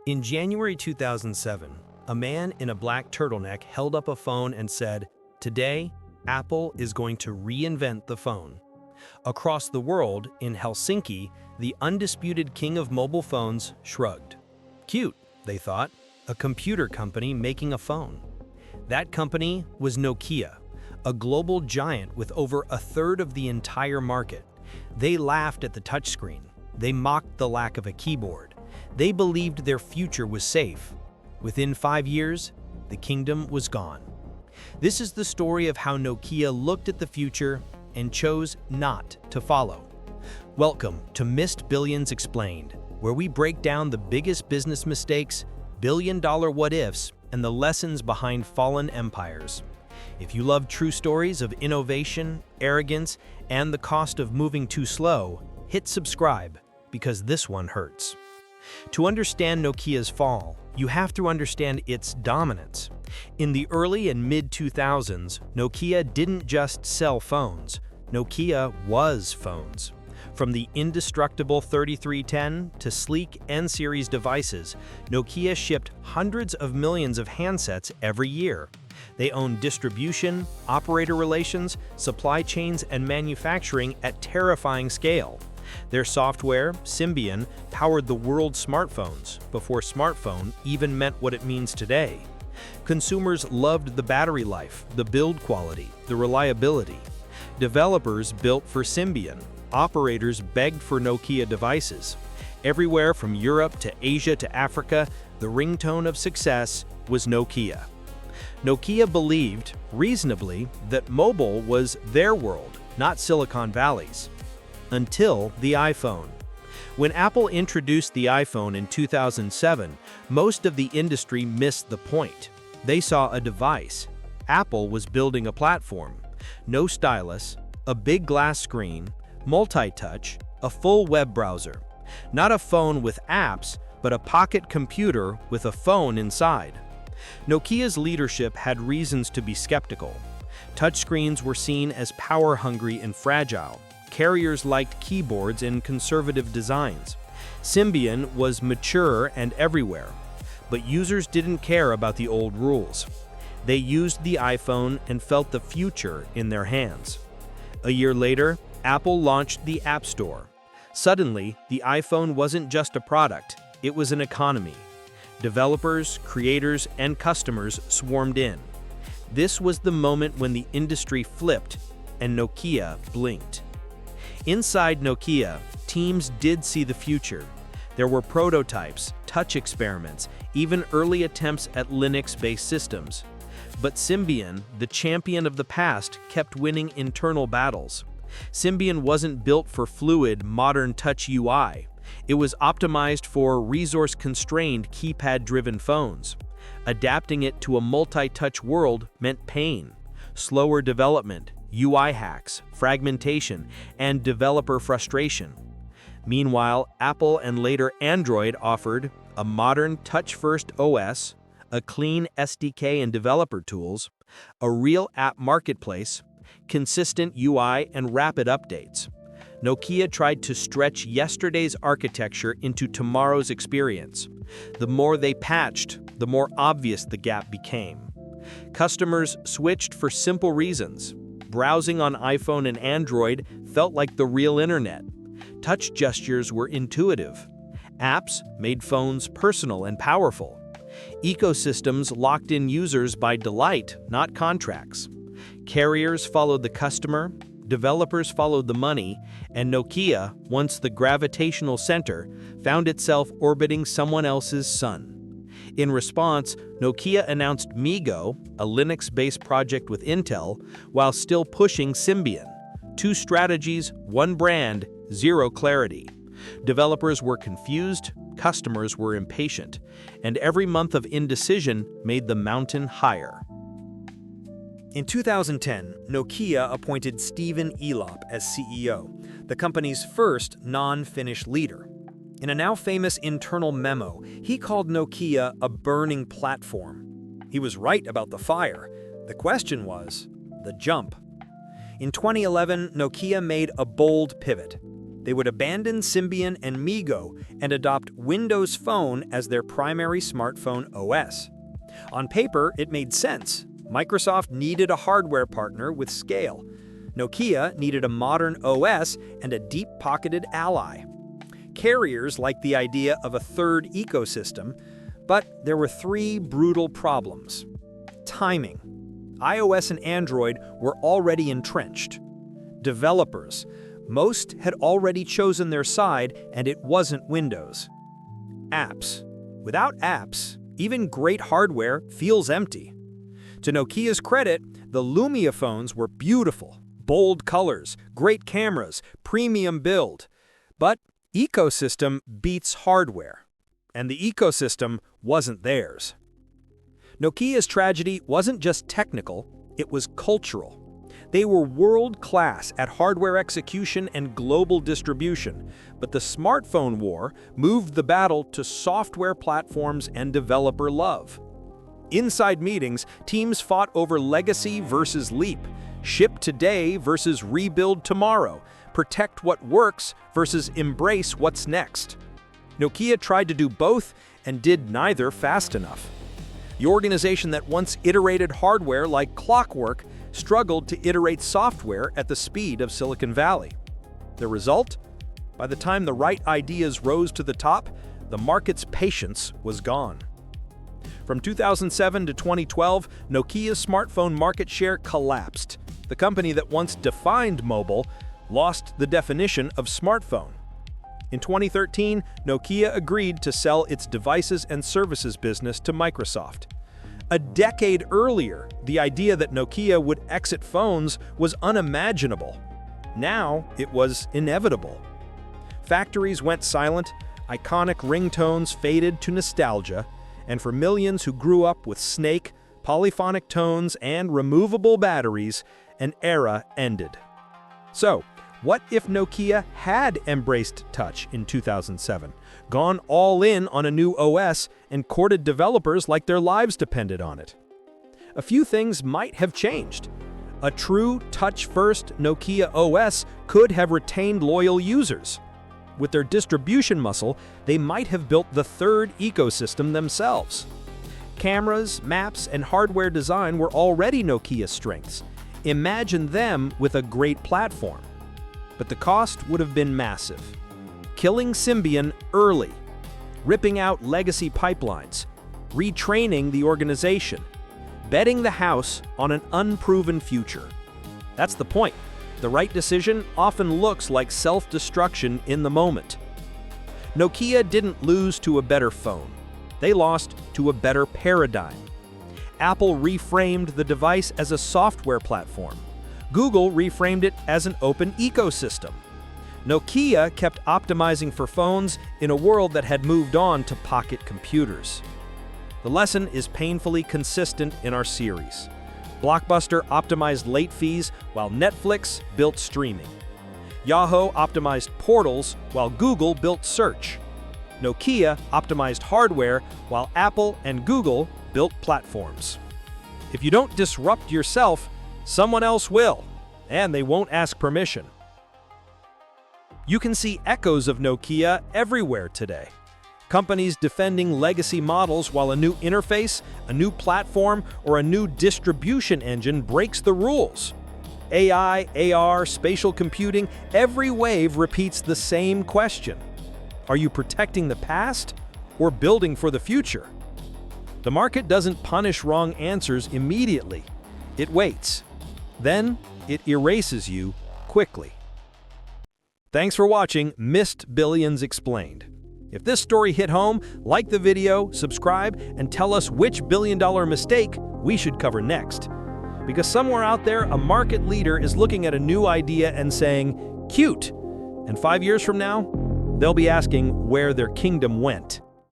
In January 2007, a man in a black turtleneck held up a phone and said, "Today, Apple is going to reinvent the phone." Across the world, in Helsinki, the undisputed king of mobile phones shrugged. Cute, they thought, a computer company making a phone. That company was Nokia, a global giant with over a third of the entire market. They laughed at the touchscreen. They mocked the lack of a keyboard. They believed their future was safe. Within 5 years, the kingdom was gone. This is the story of how Nokia looked at the future and chose not to follow. Welcome to Missed Billions Explained, where we break down the biggest business mistakes, billion-dollar what-ifs, and the lessons behind fallen empires. If you love true stories of innovation, arrogance, and the cost of moving too slow, hit subscribe, because this one hurts. To understand Nokia's fall, you have to understand its dominance. In the early and mid-2000s, Nokia didn't just sell phones. Nokia was phones. From the indestructible 3310 to sleek N-series devices, Nokia shipped hundreds of millions of handsets every year. They owned distribution, operator relations, supply chains, and manufacturing at terrifying scale. Their software, Symbian, powered the world's smartphones before smartphone even meant what it means today. Consumers loved the battery life, the build quality, the reliability. Developers built for Symbian. Operators begged for Nokia devices. Everywhere from Europe to Asia to Africa, the ringtone of success was Nokia. Nokia believed, reasonably, that mobile was their world, not Silicon Valley's. Until the iPhone. When Apple introduced the iPhone in 2007, most of the industry missed the point. They saw a device. Apple was building a platform. No stylus, a big glass screen, multi-touch, a full web browser. Not a phone with apps, but a pocket computer with a phone inside. Nokia's leadership had reasons to be skeptical. Touchscreens were seen as power-hungry and fragile. Carriers liked keyboards and conservative designs. Symbian was mature and everywhere. But users didn't care about the old rules. They used the iPhone and felt the future in their hands. A year later, Apple launched the App Store. Suddenly, the iPhone wasn't just a product, it was an economy. Developers, creators, and customers swarmed in. This was the moment when the industry flipped and Nokia blinked. Inside Nokia, teams did see the future. There were prototypes, touch experiments, even early attempts at Linux-based systems. But Symbian, the champion of the past, kept winning internal battles. Symbian wasn't built for fluid, modern touch UI. It was optimized for resource-constrained, keypad-driven phones. Adapting it to a multi-touch world meant pain, slower development, UI hacks, fragmentation, and developer frustration. Meanwhile, Apple and later Android offered a modern touch-first OS, a clean SDK and developer tools, a real app marketplace, consistent UI, and rapid updates. Nokia tried to stretch yesterday's architecture into tomorrow's experience. The more they patched, the more obvious the gap became. Customers switched for simple reasons. Browsing on iPhone and Android felt like the real internet. Touch gestures were intuitive. Apps made phones personal and powerful. Ecosystems locked in users by delight, not contracts. Carriers followed the customer, developers followed the money, and Nokia, once the gravitational center, found itself orbiting someone else's sun. In response, Nokia announced MeeGo, a Linux-based project with Intel, while still pushing Symbian. 2 strategies, 1 brand, 0 clarity. Developers were confused, customers were impatient, and every month of indecision made the mountain higher. In 2010, Nokia appointed Stephen Elop as CEO, the company's first non-Finnish leader. In a now famous internal memo, he called Nokia a burning platform. He was right about the fire. The question was the jump. In 2011, Nokia made a bold pivot. They would abandon Symbian and MeeGo and adopt Windows Phone as their primary smartphone OS. On paper, it made sense. Microsoft needed a hardware partner with scale. Nokia needed a modern OS and a deep-pocketed ally. Carriers liked the idea of a third ecosystem, but there were three brutal problems. Timing. iOS and Android were already entrenched. Developers. Most had already chosen their side, and it wasn't Windows. Apps. Without apps, even great hardware feels empty. To Nokia's credit, the Lumia phones were beautiful, bold colors, great cameras, premium build. But ecosystem beats hardware, and the ecosystem wasn't theirs. Nokia's tragedy wasn't just technical, it was cultural. They were world-class at hardware execution and global distribution, but the smartphone war moved the battle to software platforms and developer love. Inside meetings, teams fought over legacy versus leap, ship today versus rebuild tomorrow, protect what works versus embrace what's next. Nokia tried to do both and did neither fast enough. The organization that once iterated hardware like clockwork struggled to iterate software at the speed of Silicon Valley. The result? By the time the right ideas rose to the top, the market's patience was gone. From 2007 to 2012, Nokia's smartphone market share collapsed. The company that once defined mobile lost the definition of smartphone. In 2013, Nokia agreed to sell its devices and services business to Microsoft. A decade earlier, the idea that Nokia would exit phones was unimaginable. Now, it was inevitable. Factories went silent, iconic ringtones faded to nostalgia, and for millions who grew up with Snake, polyphonic tones, and removable batteries, an era ended. So, what if Nokia had embraced touch in 2007, gone all in on a new OS, and courted developers like their lives depended on it? A few things might have changed. A true touch-first Nokia OS could have retained loyal users. With their distribution muscle, they might have built the third ecosystem themselves. Cameras, maps, and hardware design were already Nokia's strengths. Imagine them with a great platform. But the cost would have been massive. Killing Symbian early, ripping out legacy pipelines, retraining the organization, betting the house on an unproven future. That's the point. The right decision often looks like self-destruction in the moment. Nokia didn't lose to a better phone. They lost to a better paradigm. Apple reframed the device as a software platform. Google reframed it as an open ecosystem. Nokia kept optimizing for phones in a world that had moved on to pocket computers. The lesson is painfully consistent in our series. Blockbuster optimized late fees while Netflix built streaming. Yahoo optimized portals while Google built search. Nokia optimized hardware while Apple and Google built platforms. If you don't disrupt yourself, someone else will, and they won't ask permission. You can see echoes of Nokia everywhere today. Companies defending legacy models while a new interface, a new platform, or a new distribution engine breaks the rules. AI, AR, spatial computing, every wave repeats the same question. Are you protecting the past or building for the future? The market doesn't punish wrong answers immediately. It waits. Then, it erases you quickly. Thanks for watching Missed Billions Explained. If this story hit home, like the video, subscribe, and tell us which billion-dollar mistake we should cover next. Because somewhere out there, a market leader is looking at a new idea and saying, "Cute." And 5 years from now, they'll be asking where their kingdom went.